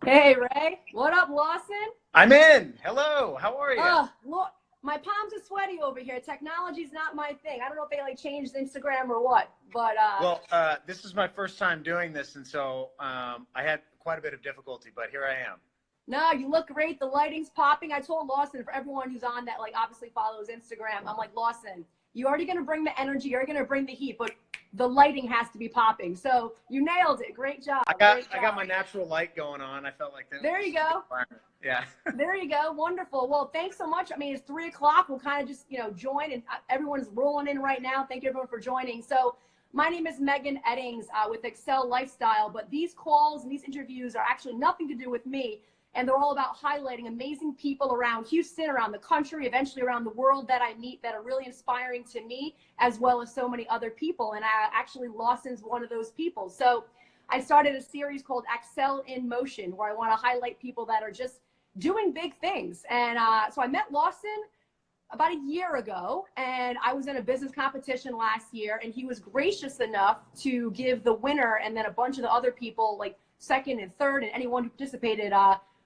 Hey, Ray. What up, Lawson? I'm in. Hello. How are you? Look, my palms are sweaty over here. Technology's not my thing. I don't know if they like changed Instagram or what, but Well, this is my first time doing this, and so I had quite a bit of difficulty, but here I am. no, you look great. The lighting's popping. I told Lawson, for everyone who's on that, like obviously follows Instagram, I'm like, Lawson, you're already gonna bring the energy, you're gonna bring the heat, but the lighting has to be popping. So you nailed it. Great job. I got Great I got job. my natural light going on. I felt like that There was you a good go. environment. Yeah. There you go. Wonderful. Well, thanks so much. I mean, it's 3 o'clock. We'll kind of just, join, and everyone's rolling in right now. Thank you everyone for joining. So my name is Megan Eddings with Accel Lifestyle, but these calls and these interviews are actually nothing to do with me. And they're all about highlighting amazing people around Houston, around the country, eventually around the world that I meet that are really inspiring to me, as well as so many other people. And actually, Lawson's one of those people. So I started a series called Accel in Motion, where I want to highlight people that are just doing big things. And so I met Lawson about a year ago, and I was in a business competition last year, and he was gracious enough to give the winner and then a bunch of the other people, like second and third, and anyone who participated,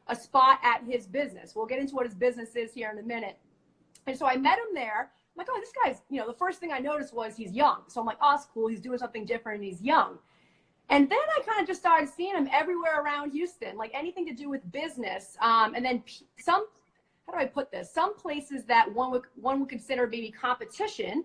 a spot at his business. We'll get into what his business is here in a minute. And so I met him there. I'm like, oh, this guy's, the first thing I noticed was he's young. So I'm like, oh, it's cool. He's doing something different and he's young. And then I kind of just started seeing him everywhere around Houston, like anything to do with business. And then some, how do I put this? Some places that one would consider maybe competition,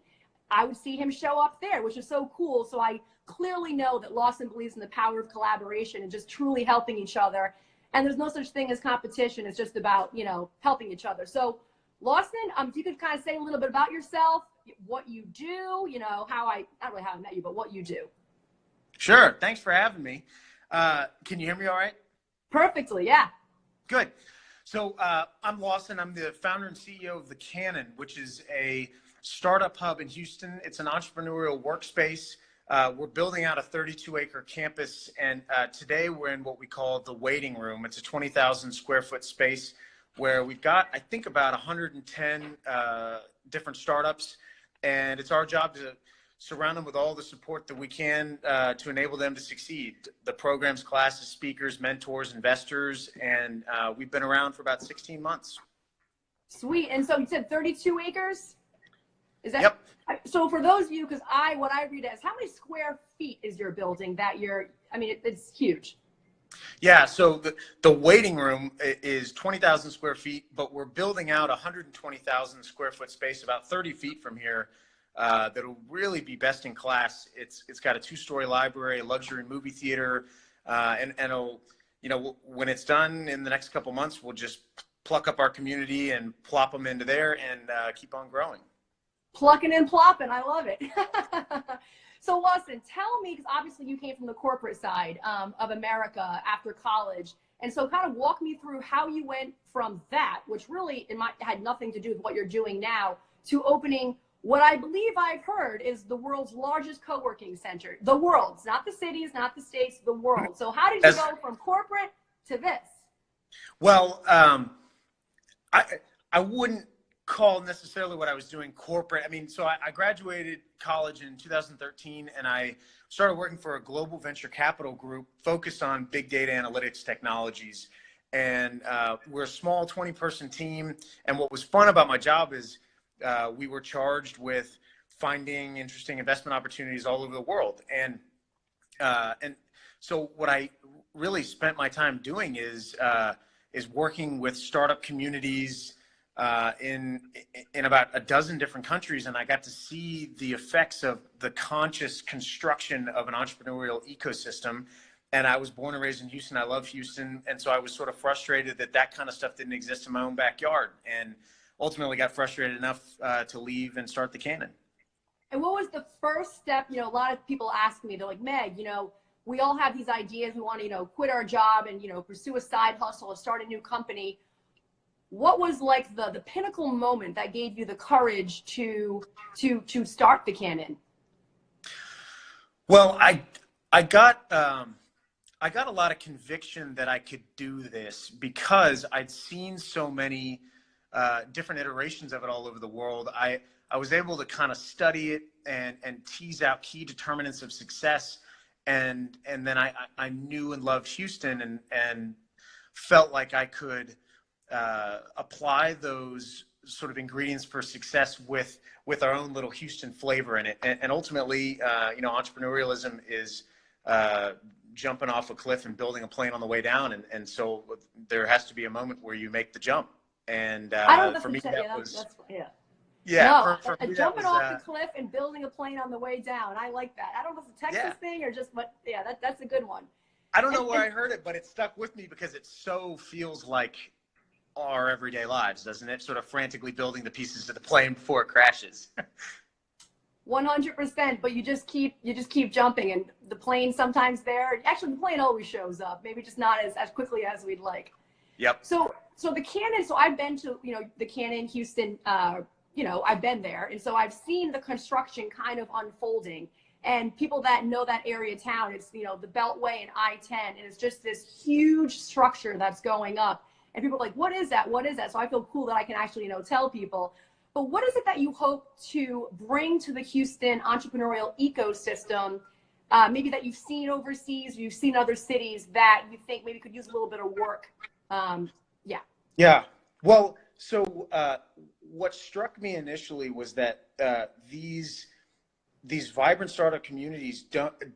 I would see him show up there, which is so cool. So I clearly know that Lawson believes in the power of collaboration and just truly helping each other. And there's no such thing as competition. It's just about, helping each other. So Lawson, if you could kind of say a little bit about yourself, what you do, not really how I met you, but what you do. Sure. Thanks for having me. Can you hear me all right? Perfectly, yeah. Good. So I'm Lawson. I'm the founder and CEO of The Cannon, which is a startup hub in Houston. It's an entrepreneurial workspace. We're building out a 32-acre campus, and today we're in what we call the waiting room. It's a 20,000 square foot space where we've got, I think, about 110 different startups, and it's our job to surround them with all the support that we can to enable them to succeed. The programs, classes, speakers, mentors, investors, and we've been around for about 16 months. Sweet. And so you said 32 acres? Is that? Yep. So for those of you, because what I read as, how many square feet is your building that it's huge. Yeah, so the waiting room is 20,000 square feet, but we're building out 120,000 square foot space about 30 feet from here that'll really be best in class. It's got a 2-story library, a luxury movie theater, and it'll, when it's done in the next couple months, we'll just pluck up our community and plop them into there and keep on growing. Plucking and plopping. I love it. So Lawson, tell me, because obviously you came from the corporate side of America after college. And so kind of walk me through how you went from that, which really had nothing to do with what you're doing now, to opening what I believe I've heard is the world's largest co-working center. The world's, not the cities, not the states, the world. So how did you go from corporate to this? Well, I wouldn't call necessarily what I was doing corporate. I mean, so I graduated college in 2013, and I started working for a global venture capital group focused on big data analytics technologies. And we're a small 20-person team. And what was fun about my job is we were charged with finding interesting investment opportunities all over the world. And so what I really spent my time doing is working with startup communities in about a dozen different countries, and I got to see the effects of the conscious construction of an entrepreneurial ecosystem. And I was born and raised in Houston. I love Houston, and so I was sort of frustrated that kind of stuff didn't exist in my own backyard, and ultimately got frustrated enough to leave and start the Cannon. And what was the first step? A lot of people ask me, they're like, Meg, we all have these ideas. We want to, quit our job and, pursue a side hustle or start a new company. What was like the pinnacle moment that gave you the courage to start the Cannon? Well, I got a lot of conviction that I could do this because I'd seen so many different iterations of it all over the world. I was able to kind of study it and tease out key determinants of success, and then I knew and loved Houston, and felt like I could apply those sort of ingredients for success with our own little Houston flavor in it. And ultimately, you know, entrepreneurialism is jumping off a cliff and building a plane on the way down. And so there has to be a moment where you make the jump. And for me, jumping off the cliff and building a plane on the way down. I like that. I don't know if it's a Texas thing or just, but yeah, that's a good one. I don't know where I heard it, but it stuck with me because it so feels like our everyday lives, doesn't it? Sort of frantically building the pieces of the plane before it crashes. 100%, but you just keep jumping, and the plane sometimes there. Actually, the plane always shows up, maybe just not as quickly as we'd like. Yep. So the Cannon. So I've been to the Cannon, Houston. I've been there, and so I've seen the construction kind of unfolding. And people that know that area town, it's the Beltway and I-10, and it's just this huge structure that's going up. And people are like, what is that? What is that? So I feel cool that I can actually, tell people. But what is it that you hope to bring to the Houston entrepreneurial ecosystem, maybe that you've seen overseas, you've seen other cities that you think maybe could use a little bit of work? Yeah. Well, so what struck me initially was that these vibrant startup communities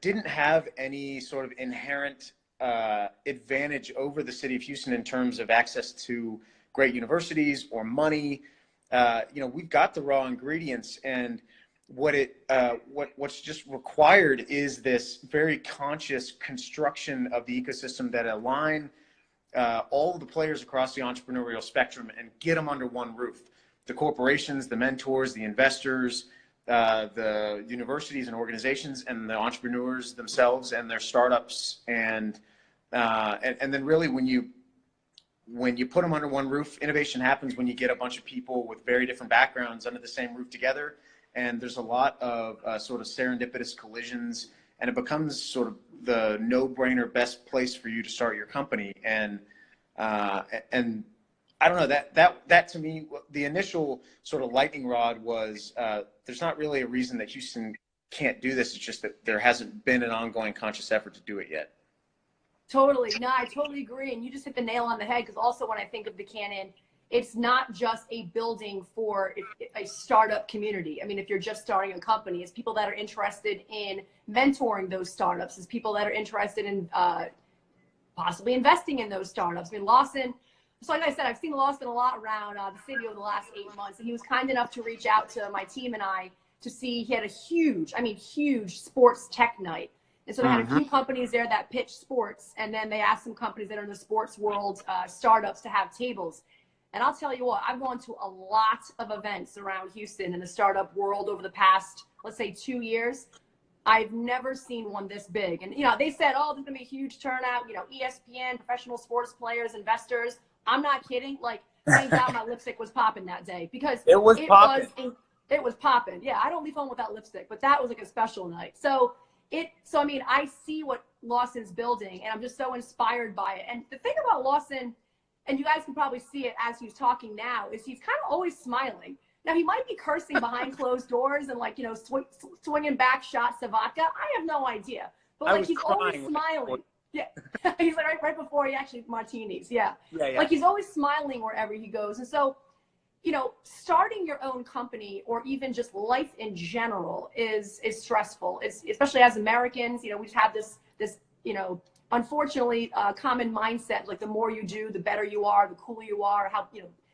didn't have any sort of inherent advantage over the city of Houston in terms of access to great universities or money. We've got the raw ingredients, and what's just required is this very conscious construction of the ecosystem that align all of the players across the entrepreneurial spectrum and get them under one roof. The corporations, the mentors, the investors, the universities and organizations, and the entrepreneurs themselves and their startups, and then really when you put them under one roof, innovation happens when you get a bunch of people with very different backgrounds under the same roof together, and there's a lot of sort of serendipitous collisions, and it becomes sort of the no-brainer best place for you to start your company. And I don't know, that to me, the initial sort of lightning rod was there's not really a reason that Houston can't do this. It's just that there hasn't been an ongoing conscious effort to do it yet. Totally. No, I totally agree. And you just hit the nail on the head, because also when I think of the Cannon, it's not just a building for a startup community. I mean, if you're just starting a company, it's people that are interested in mentoring those startups. It's people that are interested in possibly investing in those startups. I mean, Lawson, so like I said, I've seen Lawson a lot around the city over the last 8 months, and he was kind enough to reach out to my team and I to see. He had a huge sports tech night. And so they had a few companies there that pitch sports, and then they asked some companies that are in the sports world, startups, to have tables. And I'll tell you what, I've gone to a lot of events around Houston in the startup world over the past, let's say, 2 years. I've never seen one this big. And, they said, oh, there's going to be a huge turnout, ESPN, professional sports players, investors. I'm not kidding. Like, thank God my lipstick was popping that day, because it was popping. Yeah, I don't leave home without lipstick, but that was like a special night. So I mean, I see what Lawson's building, and I'm just so inspired by it. And the thing about Lawson, and you guys can probably see it as he's talking now, is he's kind of always smiling. Now, he might be cursing behind closed doors and swinging back shots of vodka. I have no idea. But he's always smiling. Yeah. He's like right before he actually martinis. Yeah. Like, he's always smiling wherever he goes. And so, starting your own company, or even just life in general, is stressful. It's, especially as Americans, we just have this unfortunately common mindset, like the more you do, the better you are, the cooler you are,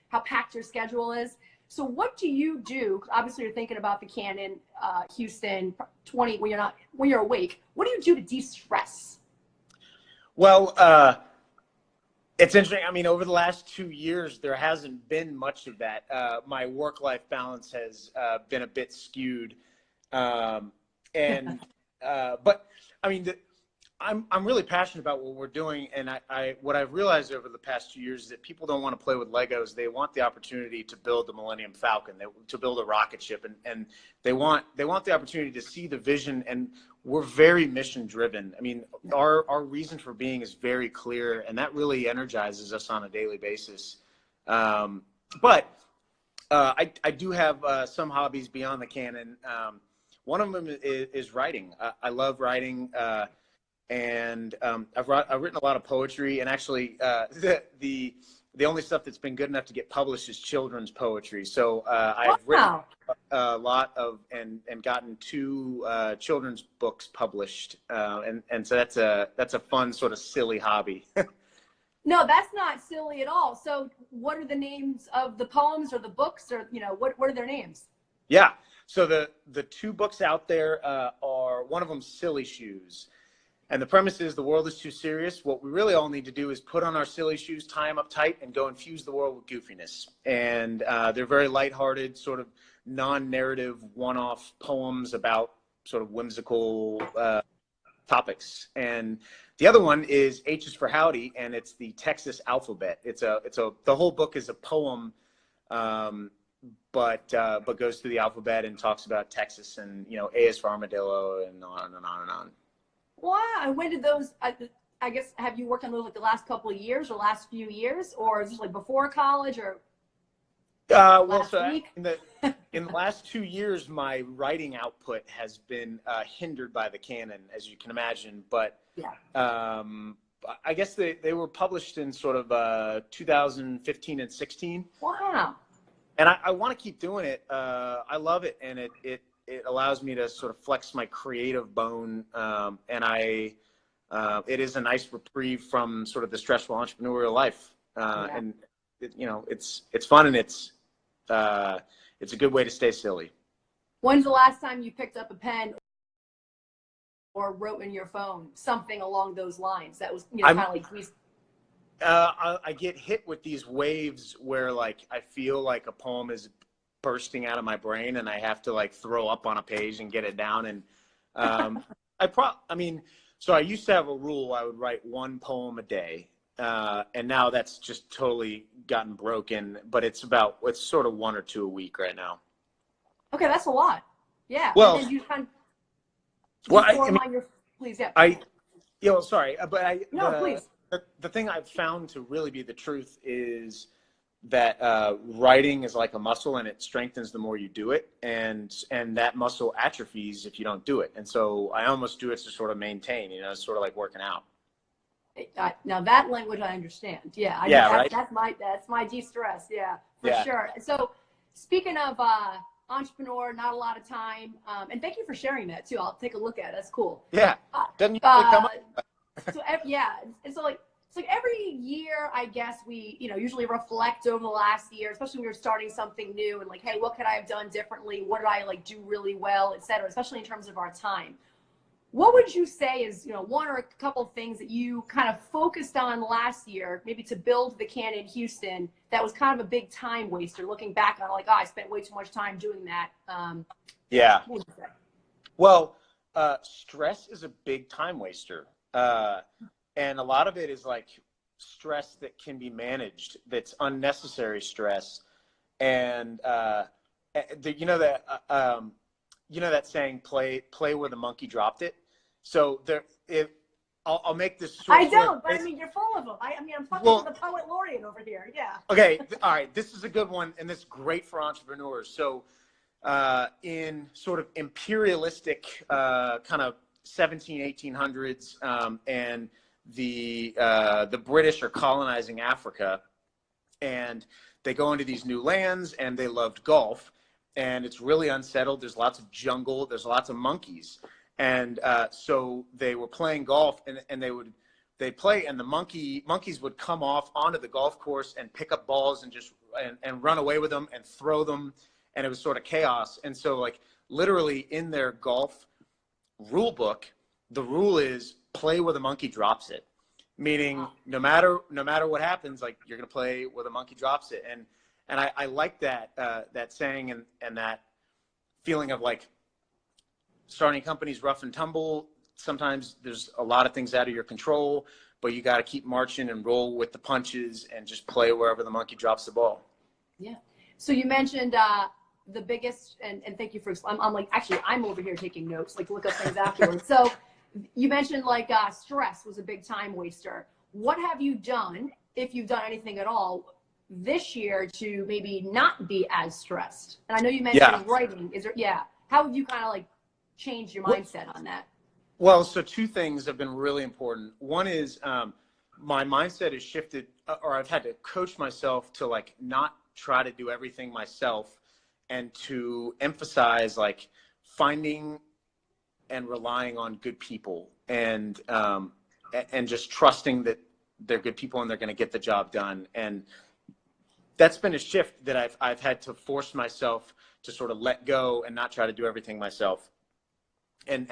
how packed your schedule is. So what do you do? Obviously, you're thinking about the Cannon, Houston, when you're awake. What do you do to de-stress? Well, it's interesting. I mean, over the last 2 years, there hasn't been much of that. My work-life balance has been a bit skewed, but I mean, I'm really passionate about what we're doing, and what I've realized over the past 2 years is that people don't want to play with Legos. They want the opportunity to build the Millennium Falcon, to build a rocket ship, and they want the opportunity to see the vision. And we're very mission driven. I mean, our reason for being is very clear, and that really energizes us on a daily basis. But I do have some hobbies beyond the Cannon. One of them is writing. I love writing. and I've written a lot of poetry, and actually the only stuff that's been good enough to get published is children's poetry. So I've written a lot of and gotten 2 children's books published, and so that's a fun sort of silly hobby. No, that's not silly at all. So what are the names of the poems or the books, or, you know, what are their names? Yeah. So the 2 books out there are, one of them, Silly Shoes. And the premise is the world is too serious. What we really all need to do is put on our silly shoes, tie them up tight, and go infuse the world with goofiness. And they're very lighthearted, sort of non-narrative, one-off poems about sort of whimsical topics. And the other one is H is for Howdy, and it's the Texas alphabet. The whole book is a poem, but goes through the alphabet and talks about Texas, and, you know, A is for armadillo, and on and on and on. Wow. When did those, I guess, have you worked on those like the last couple of years or last few years, or is this like before college, or last week? In the last 2 years, my writing output has been hindered by the canon, as you can imagine. But yeah. I guess they were published in sort of 2015 and 16. Wow. And I want to keep doing it. I love it, and it allows me to sort of flex my creative bone, and it is a nice reprieve from sort of the stressful entrepreneurial life, and you know, it's fun, and it's a good way to stay silly. When's the last time you picked up a pen or wrote in your phone something along those lines? That was, you know, kind of like I get hit with these waves where, like, I feel like a poem is bursting out of my brain, and I have to like throw up on a page and get it down. And so I used to have a rule: I would write 1 poem a day, and now that's just totally gotten broken. But it's sort of 1 or 2 a week right now. Okay, that's a lot. Yeah. Well, and then you kind of, well, please, yeah. Please. The thing I've found to really be the truth is that writing is like a muscle, and it strengthens the more you do it, and that muscle atrophies if you don't do it. And so I almost do it to sort of maintain, you know, it's sort of like working out. Now that language I understand. Yeah. Right? That's my de-stress. Yeah, for sure. So speaking of entrepreneur, not a lot of time, and thank you for sharing that too. I'll take a look at it. That's cool. Yeah. Doesn't usually come up. So yeah, and so like, it's like every year, I guess we, you know, usually reflect over the last year, especially when we're starting something new, and like, hey, what could I have done differently? What did I like do really well, et cetera, especially in terms of our time. What would you say is, you know, one or a couple of things that you kind of focused on last year, maybe to build the Canon Houston, that was kind of a big time waster, looking back on it, like, oh, I spent way too much time doing that. Yeah. What would you say? Well, stress is a big time waster. And a lot of it is like stress that can be managed, that's unnecessary stress. And you know that saying, play where the monkey dropped it. So I'll make this short. I don't, but I mean, you're full of them. I mean, I'm fucking the poet laureate over here. Yeah. Okay. All right. This is a good one, and this is great for entrepreneurs. So in sort of imperialistic kind of 1800s, and the British are colonizing Africa, and they go into these new lands, and they loved golf, and it's really unsettled. There's lots of jungle. There's lots of monkeys. And so they were playing golf, and they'd play, and the monkeys would come off onto the golf course and pick up balls and just and run away with them and throw them, and it was sort of chaos. And so, like, literally in their golf rule book, the rule is play where the monkey drops it, meaning no matter what happens, like, you're gonna play where the monkey drops it. And I like that saying, and that feeling of like starting companies rough and tumble. Sometimes there's a lot of things out of your control, but you got to keep marching and roll with the punches and just play wherever the monkey drops the ball. Yeah. So you mentioned the biggest, and thank you for, I'm like, actually, I'm over here taking notes, like look up things afterwards. So you mentioned like stress was a big time waster. What have you done, if you've done anything at all, this year to maybe not be as stressed? And I know you mentioned writing. Is there, how have you kind of like changed your mindset on that? Well, so two things have been really important. One is my mindset has shifted, or I've had to coach myself to like not try to do everything myself, and to emphasize like finding and relying on good people, and just trusting that they're good people and they're going to get the job done. And that's been a shift that I've had to force myself to sort of let go and not try to do everything myself. And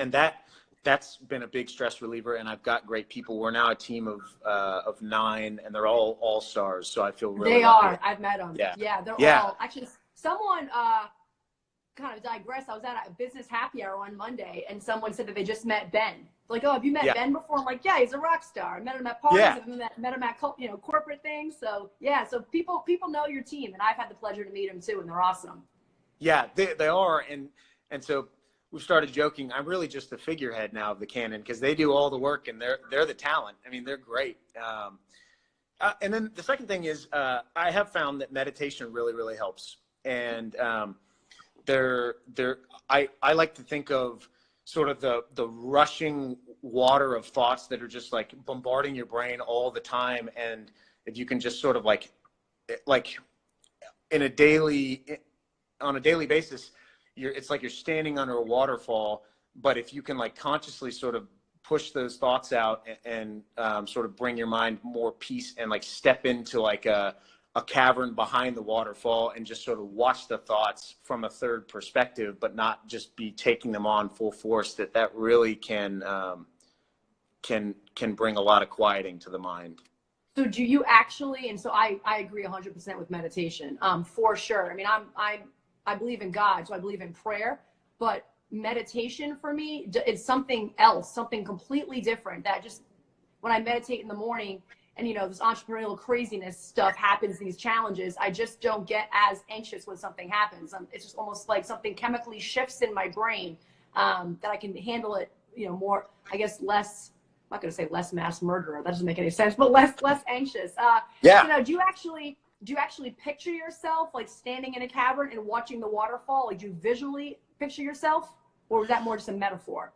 that's been a big stress reliever. And I've got great people. We're now a team of 9, and they're all stars. So I feel really They lucky. are. I've met them. Yeah. They're all actually. Someone kind of digress. I was at a business happy hour on Monday, and someone said that they just met Ben. Like, oh, have you met Ben before? I'm like, yeah, he's a rock star. I met him at parties. I've met him at corporate things. So yeah, so people know your team, and I've had the pleasure to meet them too, and they're awesome. Yeah, they are, and so we've started joking. I'm really just the figurehead now of the Canon, because they do all the work and they're the talent. I mean, they're great. And then the second thing is I have found that meditation really helps. And I like to think of sort of the rushing water of thoughts that are just like bombarding your brain all the time. And if you can just sort of like on a daily basis, it's like you're standing under a waterfall. But if you can like consciously sort of push those thoughts out and sort of bring your mind more peace, and like step into like a cavern behind the waterfall and just sort of watch the thoughts from a third perspective, but not just be taking them on full force, that really can bring a lot of quieting to the mind. So do you actually, and so I agree 100% with meditation, for sure. I mean, I believe in God, so I believe in prayer, but meditation for me, it's something else, something completely different. That just, when I meditate in the morning and, this entrepreneurial craziness stuff happens, these challenges, I just don't get as anxious when something happens. It's just almost like something chemically shifts in my brain, that I can handle it, more, I guess, less, I'm not going to say less mass murderer. That doesn't make any sense, but less anxious. Do you actually picture yourself like standing in a cavern and watching the waterfall? Like, do you visually picture yourself, or was that more just a metaphor?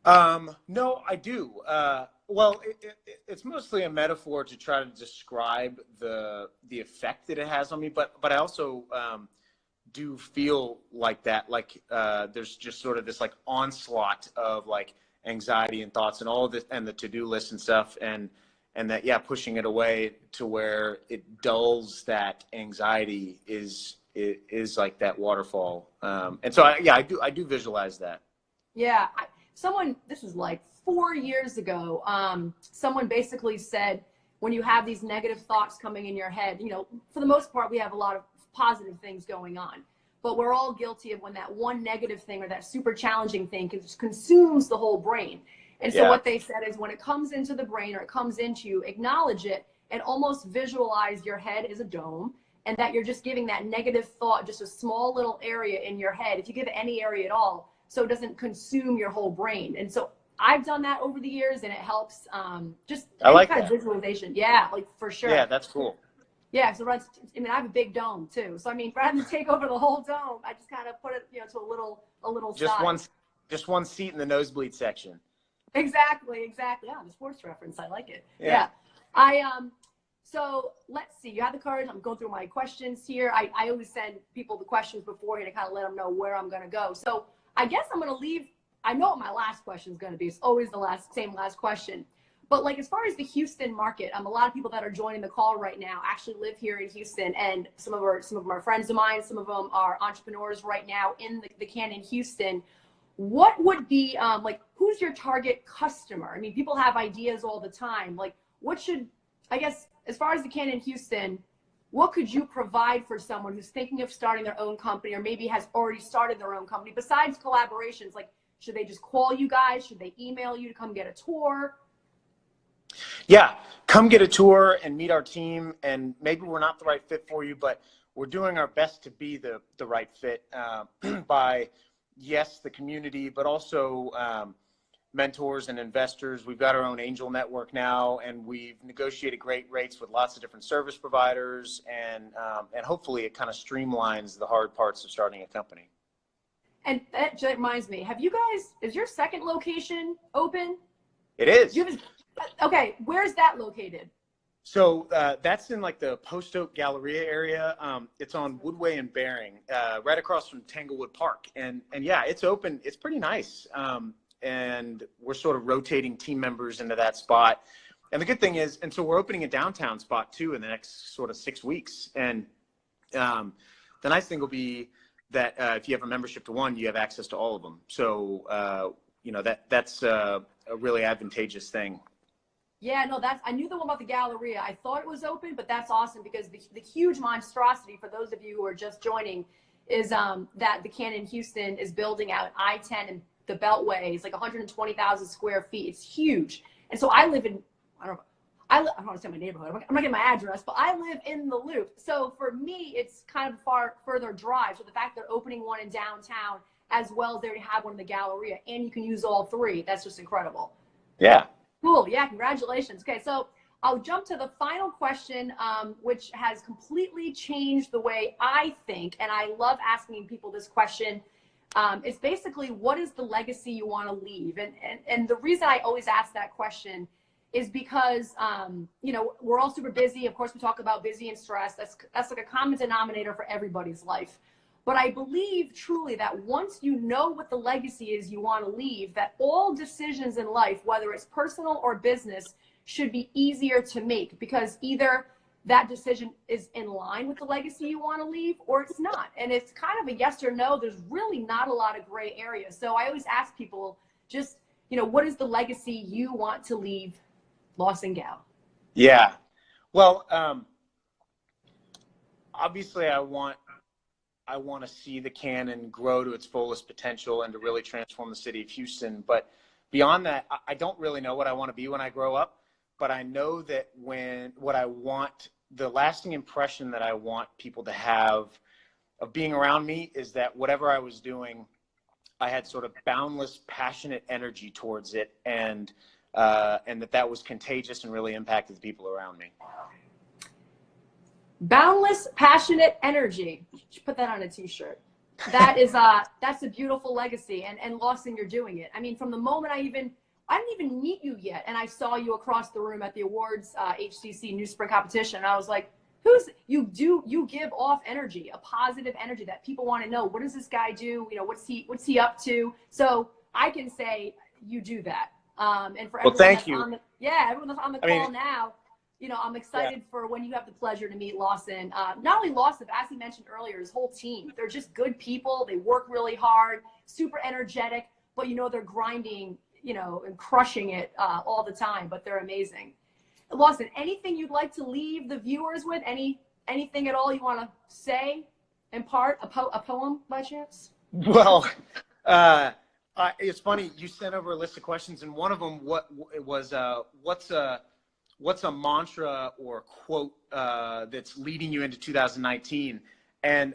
No, I do. Well, it's mostly a metaphor to try to describe the effect that it has on me. But I also do feel like that. Like there's just sort of this like onslaught of like anxiety and thoughts and all of this, and the to-do list and stuff, and that pushing it away to where it dulls that anxiety is like that waterfall. And so I do visualize that. Yeah. This was like 4 years ago. Someone basically said, when you have these negative thoughts coming in your head, for the most part, we have a lot of positive things going on, but we're all guilty of when that one negative thing or that super challenging thing consumes the whole brain. And so what they said is, when it comes into the brain or it comes into you, acknowledge it and almost visualize your head as a dome, and that you're just giving that negative thought just a small little area in your head, if you give it any area at all, so it doesn't consume your whole brain. And so I've done that over the years, and it helps. Just I like kind that. of visualization. Yeah, like for sure. Yeah, that's cool. Yeah, so I have a big dome too. So I mean, rather than take over the whole dome, I just kind of put it, to a little just one seat in the nosebleed section. Exactly. Yeah, the sports reference. I like it. Yeah. So let's see. You have the cards. I'm going through my questions here. I always send people the questions beforehand to kind of let them know where I'm going to go. So I guess I'm going to leave. I know what my last question is going to be. It's always the same last question. But like, as far as the Houston market, a lot of people that are joining the call right now actually live here in Houston, and some of them are friends of mine. Some of them are entrepreneurs right now in the Canon Houston. What would be who's your target customer? I mean, people have ideas all the time. Like, I guess, as far as the Canon Houston, what could you provide for someone who's thinking of starting their own company, or maybe has already started their own company, besides collaborations? Like, should they just call you guys? Should they email you to come get a tour? Yeah, come get a tour and meet our team. And maybe we're not the right fit for you, but we're doing our best to be the right fit by, yes, the community, but also mentors and investors. We've got our own angel network now, and we've negotiated great rates with lots of different service providers, and hopefully it kind of streamlines the hard parts of starting a company. And that just reminds me, have you guys, is your second location open? It is. Okay, where's that located? So that's in like the Post Oak Galleria area. It's on Woodway and Bering, right across from Tanglewood Park. And yeah, it's open. It's pretty nice. And we're sort of rotating team members into that spot. And the good thing is, and so we're opening a downtown spot too in the next sort of 6 weeks. And the nice thing will be that if you have a membership to one, you have access to all of them. So, that's a really advantageous thing. Yeah, no, I knew the one about the Galleria. I thought it was open, but that's awesome because the huge monstrosity, for those of you who are just joining, is that the Cannon Houston is building out I-10 and the Beltway. It's like 120,000 square feet. It's huge. And so I live in, I don't want to say my neighborhood. I'm not getting my address, but I live in the Loop. So for me, it's kind of a further drive. So the fact they're opening one in downtown as well as they already have one in the Galleria, and you can use all three, that's just incredible. Yeah. Cool. Yeah, congratulations. Okay, so I'll jump to the final question, which has completely changed the way I think, and I love asking people this question. It's basically, what is the legacy you want to leave? And the reason I always ask that question is because, we're all super busy. Of course, we talk about busy and stress. That's like a common denominator for everybody's life. But I believe truly that once you know what the legacy is you want to leave, that all decisions in life, whether it's personal or business, should be easier to make, because either that decision is in line with the legacy you want to leave or it's not. And it's kind of a yes or no. There's really not a lot of gray areas. So I always ask people, just, what is the legacy you want to leave, Lawson Gow? Yeah. Well, obviously I want to see the Cannon grow to its fullest potential and to really transform the city of Houston. But beyond that, I don't really know what I want to be when I grow up. But I know that the lasting impression that I want people to have of being around me is that whatever I was doing, I had sort of boundless, passionate energy towards it, and that was contagious and really impacted the people around me. Boundless, passionate energy. You should put that on a t-shirt. That is that's a beautiful legacy. And Lawson, you're doing it. I mean, from the moment I didn't even meet you yet, and I saw you across the room at the awards HCC New Spring Competition, and I was like, you give off energy, a positive energy that people want to know. What does this guy do? What's he up to? So I can say you do that. And for everyone thank you. Everyone that's on the call now, I'm excited for when you have the pleasure to meet Lawson. Not only Lawson, but as he mentioned earlier, his whole team. They're just good people. They work really hard, super energetic, but they're grinding, and crushing it all the time, but they're amazing. Lawson, anything you'd like to leave the viewers with? Anything at all you want to say, impart, a poem by chance? Well, it's funny, you sent over a list of questions, and one of them what's a mantra or quote that's leading you into 2019? And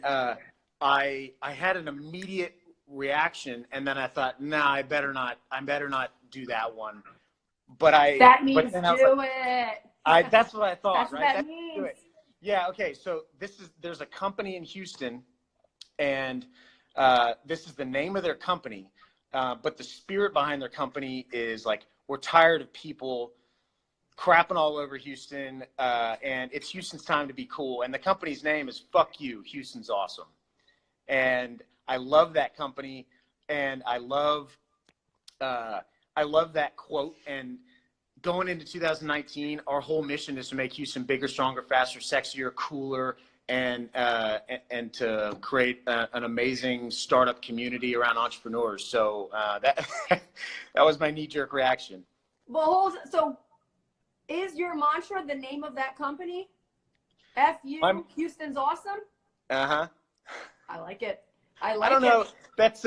I had an immediate reaction, and then I thought, nah, I better not do that one. But that means do it. That's what I thought. That's right? What that That's means. Yeah. Okay. So there's a company in Houston, and this is the name of their company, but the spirit behind their company is like, we're tired of people crapping all over Houston, and it's Houston's time to be cool. And the company's name is Fuck You, Houston's Awesome. And I love that company, and I love that quote. And going into 2019, our whole mission is to make Houston bigger, stronger, faster, sexier, cooler, and to create an amazing startup community around entrepreneurs. So that was my knee-jerk reaction. Well, so is your mantra the name of that company? FU, Houston's Awesome? Uh-huh. I like it. I don't know. That's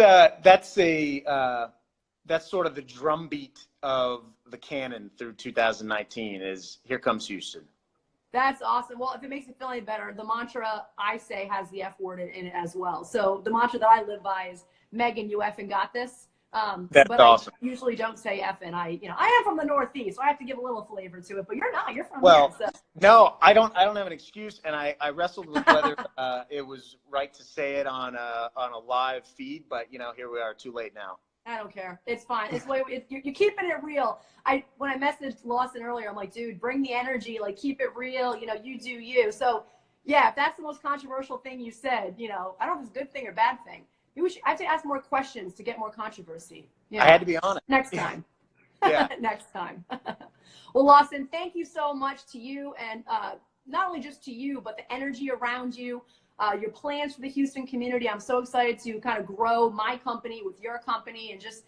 sort of the drumbeat of the Cannon through 2019 is here comes Houston. That's awesome. Well, if it makes you feel any better, the mantra I say has the F word in it as well. So the mantra that I live by is, Megan, you effing got this. That's but awesome. I usually don't say effing. I am from the Northeast, so I have to give a little flavor to it. But you're not. You're from Well, here. So. no, I don't have an excuse, and I wrestled with whether it was right to say it on a live feed, but here we are, too late now. I don't care. It's fine. It's way you're keeping it real. When I messaged Lawson earlier, I'm like, dude, bring the energy. Like, keep it real. You do you. So, yeah, if that's the most controversial thing you said, I don't know if it's a good thing or bad thing. I have to ask more questions to get more controversy. I had to be honest. Next time. Yeah. Next time. Well, Lawson, thank you so much to you, and not only just to you, but the energy around you. Your plans for the Houston community. I'm so excited to kind of grow my company with your company, and just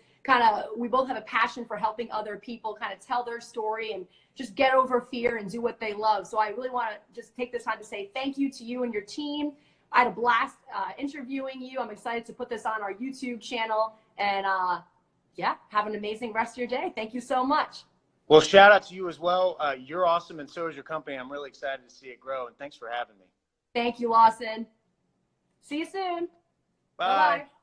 we both have a passion for helping other people kind of tell their story and just get over fear and do what they love. So I really want to just take this time to say thank you to you and your team. I had a blast interviewing you. I'm excited to put this on our YouTube channel, and yeah, have an amazing rest of your day. Thank you so much. Well, shout out to you as well. You're awesome, and so is your company. I'm really excited to see it grow, and thanks for having me. Thank you, Lawson. See you soon. Bye. Bye-bye.